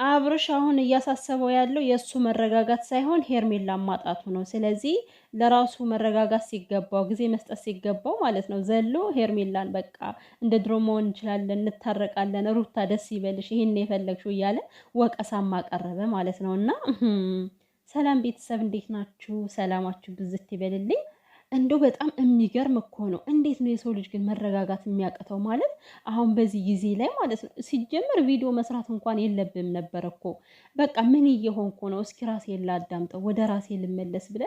አብርሽ አሁን እያሳሰበው ያለው የእሱ መረጋጋት ሳይሆን ሄርሜላን ማጣቱ ነው። ስለዚህ ለራሱ መረጋጋት ሲገባው ጊዜ መስጠት ሲገባው ማለት ነው ዘሎ ሄርሜላን በቃ እንደ ድሮ መሆን እንችላለን፣ እንታረቃለን፣ ሩታ ደስ ይበልሽ፣ ይሄን የፈለግሽው እያለ ወቀሳም አቀረበ ማለት ነው። እና ሰላም ቤተሰብ እንዴት ናችሁ? ሰላማችሁ ብዝት ይበልልኝ። እንደው በጣም የሚገርም እኮ ነው። እንዴት ነው የሰው ልጅ ግን መረጋጋት የሚያቅተው? ማለት አሁን በዚህ ጊዜ ላይ ማለት ነው። ሲጀመር ቪዲዮ መስራት እንኳን የለብም ነበር እኮ። በቃ ምን እየሆንኩ ነው? እስኪ ራሴን ላዳምጠው፣ ወደ ራሴ ልመለስ ብለ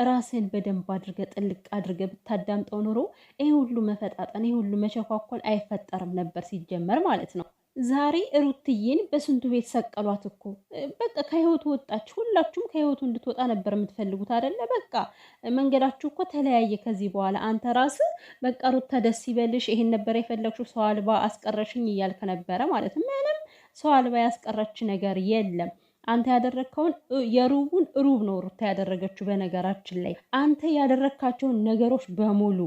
ራሴን በደንብ አድርገ ጥልቅ አድርገ ብታዳምጠው ኑሮ ይሄ ሁሉ መፈጣጠን፣ ይሄ ሁሉ መቸኳኮል አይፈጠርም ነበር ሲጀመር ማለት ነው። ዛሬ ሩትዬን በስንቱ ቤት ሰቀሏት እኮ። በቃ ከህይወቱ ወጣች። ሁላችሁም ከህይወቱ እንድትወጣ ነበር የምትፈልጉት አይደለ? በቃ መንገዳችሁ እኮ ተለያየ። ከዚህ በኋላ አንተ ራስህ በቃ ሩታ ደስ ይበልሽ፣ ይሄን ነበር የፈለግሽው፣ ሰው አልባ አስቀረሽኝ እያልክ ነበረ ማለት ነው። ምንም ሰው አልባ ያስቀረች ነገር የለም። አንተ ያደረግከውን የሩቡን ሩብ ነው ሩታ ያደረገችው። በነገራችን ላይ አንተ ያደረግካቸውን ነገሮች በሙሉ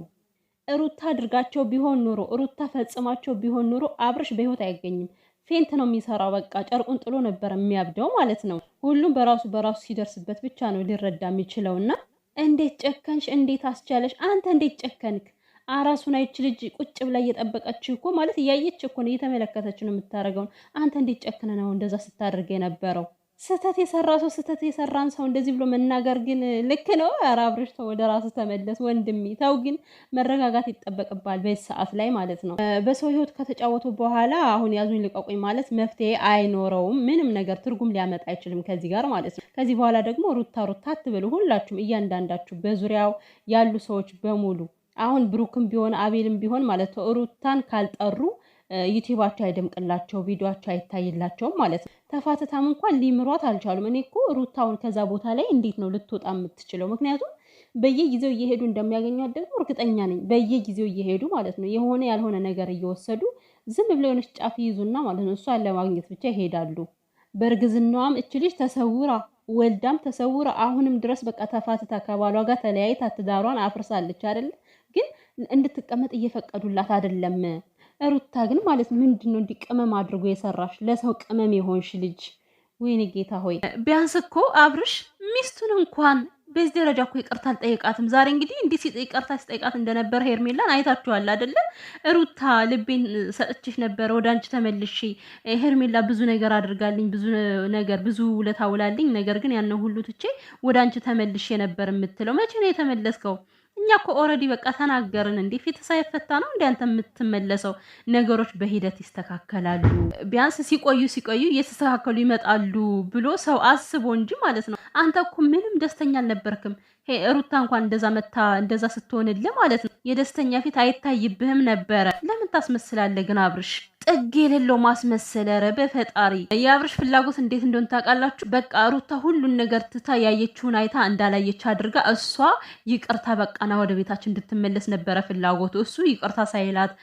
ሩታ አድርጋቸው ቢሆን ኑሮ ሩታ ፈጽማቸው ቢሆን ኑሮ አብርሽ በህይወት አይገኝም። ፌንት ነው የሚሰራው። በቃ ጨርቁን ጥሎ ነበር የሚያብደው ማለት ነው። ሁሉም በራሱ ሲደርስበት ብቻ ነው ሊረዳ የሚችለውና እንዴት ጨከንሽ? እንዴት አስቻለሽ? አንተ እንዴት ጨከንክ? አራሱን አይች ልጅ ቁጭ ብላ እየጠበቀች እኮ ማለት እያየች እኮ ነው፣ እየተመለከተች ነው የምታደርገውን። አንተ እንዴት ጨክነ ነው እንደዛ ስታደርግ የነበረው? ስህተት የሰራ ሰው ስህተት የሰራን ሰው እንደዚህ ብሎ መናገር ግን ልክ ነው? ኧረ አብርሽ ተው፣ ወደ ራሱ ተመለስ ወንድሜ ተው። ግን መረጋጋት ይጠበቅባል በዚህ ሰዓት ላይ ማለት ነው። በሰው ህይወት ከተጫወቱ በኋላ አሁን ያዙኝ ልቀቁኝ ማለት መፍትሄ አይኖረውም። ምንም ነገር ትርጉም ሊያመጣ አይችልም ከዚህ ጋር ማለት ነው። ከዚህ በኋላ ደግሞ ሩታ ሩታ አትበሉ ሁላችሁም፣ እያንዳንዳችሁ በዙሪያው ያሉ ሰዎች በሙሉ አሁን ብሩክም ቢሆን አቤልም ቢሆን ማለት ነው ሩታን ካልጠሩ ዩቲዩባቸው አይደምቅላቸው፣ ቪዲዮቸው አይታይላቸውም ማለት ነው። ተፋትታም እንኳን ሊምሯት አልቻሉም። እኔ እኮ ሩታውን ከዛ ቦታ ላይ እንዴት ነው ልትወጣ የምትችለው? ምክንያቱም በየጊዜው እየሄዱ እንደሚያገኟት ደግሞ እርግጠኛ ነኝ። በየጊዜው እየሄዱ ማለት ነው የሆነ ያልሆነ ነገር እየወሰዱ ዝም ብለው የሆነች ጫፍ ይይዙና ማለት ነው እሷን ለማግኘት ብቻ ይሄዳሉ። በእርግዝናዋም እች ልጅ ተሰውራ ወልዳም ተሰውራ አሁንም ድረስ በቃ ተፋትታ ከባሏ ጋር ተለያይታ ትዳሯን አፍርሳለች አይደለ? ግን እንድትቀመጥ እየፈቀዱላት አይደለም። ሩታ ግን ማለት ምንድን ነው እንዲህ ቅመም አድርጎ የሰራሽ ለሰው ቅመም የሆንሽ ልጅ? ወይኔ ጌታ ሆይ! ቢያንስ እኮ አብርሽ ሚስቱን እንኳን በዚህ ደረጃ እኮ ይቅርታ አልጠየቃትም። ዛሬ እንግዲህ እንዲህ ይቅርታ ሲጠይቃት እንደነበረ ሄርሜላን አይታችኋል አይደለ? ሩታ ልቤን ሰጥቼሽ ነበረ ወደ አንቺ ተመልሼ፣ ሄርሜላ ብዙ ነገር አድርጋልኝ፣ ብዙ ውለታ ውላልኝ፣ ነገር ግን ያንን ሁሉ ትቼ ወደ አንቺ ተመልሼ ነበር የምትለው። መቼ ነው የተመለስከው? እኛ እኮ ኦልሬዲ በቃ ተናገርን። እንዴ ፊት ሳይፈታ ነው እንዴ አንተ የምትመለሰው? ነገሮች በሂደት ይስተካከላሉ። ቢያንስ ሲቆዩ እየተስተካከሉ ይመጣሉ ብሎ ሰው አስቦ እንጂ ማለት ነው። አንተ እኮ ምንም ደስተኛ አልነበርክም። ሩታ እንኳን እንደዛ መታ እንደዛ ስትሆንልህ ማለት ነው የደስተኛ ፊት አይታይብህም ነበረ። ለምን ታስመስላለህ ግን አብርሽ? ጥግ የሌለው ማስመሰል። ኧረ በፈጣሪ የአብርሽ ፍላጎት እንዴት እንደሆነ ታውቃላችሁ? በቃ ሩታ ሁሉን ነገር ትታ ያየችውን አይታ እንዳላየች አድርጋ እሷ ይቅርታ በቃና ወደ ቤታችን እንድትመለስ ነበረ ፍላጎቱ። እሱ ይቅርታ ሳይላት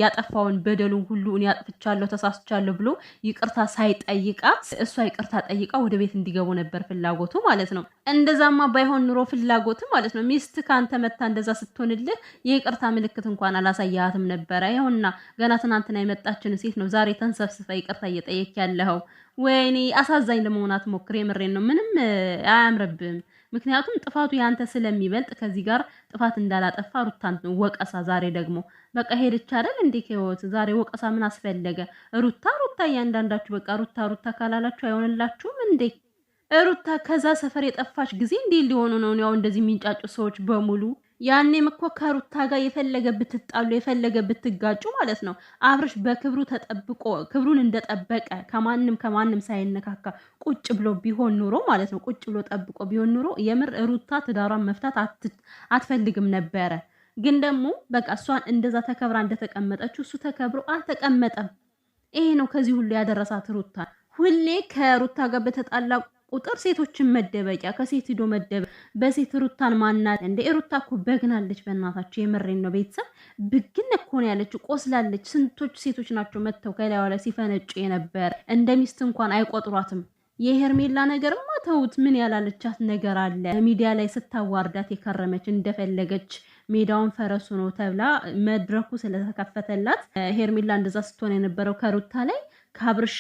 ያጠፋውን በደሉን ሁሉ እኔ አጥፍቻለሁ ተሳስቻለሁ ብሎ ይቅርታ ሳይጠይቃት እሷ ይቅርታ ጠይቃ ወደ ቤት እንዲገቡ ነበር ፍላጎቱ ማለት ነው። እንደዛማ ባይሆን ኑሮ ፍላጎት ማለት ነው ሚስት ካንተ መታ እንደዛ ስትሆንልህ የይቅርታ ምልክት እንኳን አላሳያትም ነበረ። ይኸውና ገና ትናንትና የመጣችን ሴት ነው ዛሬ ተንሰፍስፈ ይቅርታ እየጠየቅ ያለኸው። ወይኔ አሳዛኝ ለመሆን አትሞክር። የምሬን ነው። ምንም አያምርብም። ምክንያቱም ጥፋቱ ያንተ ስለሚበልጥ ከዚህ ጋር ጥፋት እንዳላጠፋ ሩታን ወቀሳ። ዛሬ ደግሞ በቃ ሄደች አይደል እንዴ ከህይወት። ዛሬ ወቀሳ ምን አስፈለገ? ሩታ እያንዳንዳችሁ በቃ ሩታ ካላላችሁ አይሆንላችሁም እንዴ? ሩታ ከዛ ሰፈር የጠፋች ጊዜ እንዴ ሊሆኑ ነው ያው እንደዚህ የሚንጫጩ ሰዎች በሙሉ። ያኔም እኮ ከሩታ ጋር የፈለገ ብትጣሉ የፈለገ ብትጋጩ ማለት ነው አብርሽ በክብሩ ተጠብቆ ክብሩን እንደጠበቀ ከማንም ሳይነካካ ቁጭ ብሎ ቢሆን ኑሮ ማለት ነው ቁጭ ብሎ ጠብቆ ቢሆን ኑሮ የምር ሩታ ትዳሯን መፍታት አትፈልግም ነበረ። ግን ደግሞ በቃ እሷን እንደዛ ተከብራ እንደተቀመጠችው እሱ ተከብሮ አልተቀመጠም። ይሄ ነው ከዚህ ሁሉ ያደረሳት ሩታ። ሁሌ ከሩታ ጋር በተጣላ ቁጥር ሴቶችን መደበቂያ ከሴት ሂዶ መደበ በሴት ሩታን ማናት እንደ ሩታ እኮ በግናለች። በእናታችሁ የምሬን ነው ቤተሰብ ብግን እኮ ነው ያለችው። ቆስላለች። ስንቶች ሴቶች ናቸው መጥተው ከላይዋ ላይ ሲፈነጩ የነበር እንደ ሚስት እንኳን አይቆጥሯትም። የሄርሜላ ነገርማ ተውት። ምን ያላለቻት ነገር አለ? ሚዲያ ላይ ስታዋርዳት የከረመች እንደፈለገች ሜዳውን ፈረሱ ነው ተብላ መድረኩ ስለተከፈተላት ሄርሜላ እንደዛ ስትሆን የነበረው ከሩታ ላይ ከአብርሽ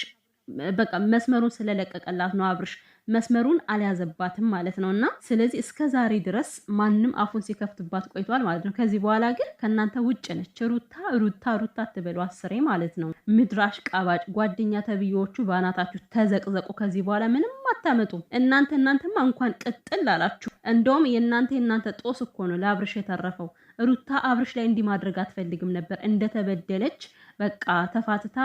በቃ መስመሩን ስለለቀቀላት ነው አብርሽ መስመሩን አልያዘባትም ማለት ነውና ስለዚህ እስከ ዛሬ ድረስ ማንም አፉን ሲከፍትባት ቆይቷል ማለት ነው። ከዚህ በኋላ ግን ከናንተ ውጭ ነች ሩታ ሩታ ሩታ አትበሉ አስሬ ማለት ነው። ምድር አሽቃባጭ ጓደኛ ተብዬዎቹ ባናታችሁ ተዘቅዘቁ። ከዚህ በኋላ ምንም አታመጡም። እናንተማ እንኳን ቅጥል አላችሁ። እንደውም የእናንተ ጦስ እኮ ነው ለአብርሽ የተረፈው። ሩታ አብርሽ ላይ እንዲህ ማድረግ አትፈልግም ነበር። እንደተበደለች በቃ ተፋትታ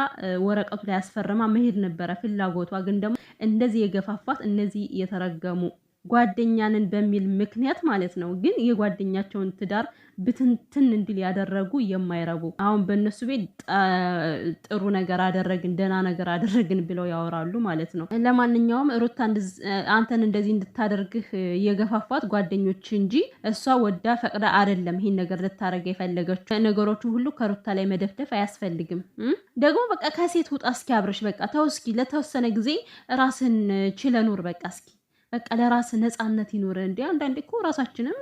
ወረቀቱ ላይ ያስፈርማ መሄድ ነበረ ፍላጎቷ። ግን ደግሞ እንደዚህ የገፋፋት እነዚህ የተረገሙ ጓደኛንን በሚል ምክንያት ማለት ነው። ግን የጓደኛቸውን ትዳር ብትንትን እንዲል ያደረጉ የማይረቡ አሁን በእነሱ ቤት ጥሩ ነገር አደረግን ደህና ነገር አደረግን ብለው ያወራሉ ማለት ነው። ለማንኛውም ሩታ አንተን እንደዚህ እንድታደርግህ የገፋፋት ጓደኞች እንጂ እሷ ወዳ ፈቅዳ አይደለም ይሄን ነገር ልታረግ የፈለገችው። ነገሮቹን ሁሉ ከሩታ ላይ መደፍደፍ አያስፈልግም። ደግሞ በቃ ከሴት ውጣ እስኪ አብርሽ፣ በቃ ተው እስኪ ለተወሰነ ጊዜ ራስን ችለ ኑር። በቃ እስኪ በቃ ለራስ ነፃነት ይኖር እንዴ። አንዳንዴ እኮ ራሳችንም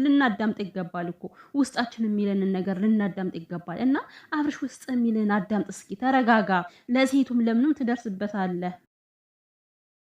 ልናዳምጥ ይገባል እኮ ውስጣችን የሚለንን ነገር ልናዳምጥ ይገባል። እና አብርሽ ውስጥ የሚልን አዳምጥ እስኪ፣ ተረጋጋ። ለሴቱም ለምንም ትደርስበታለህ።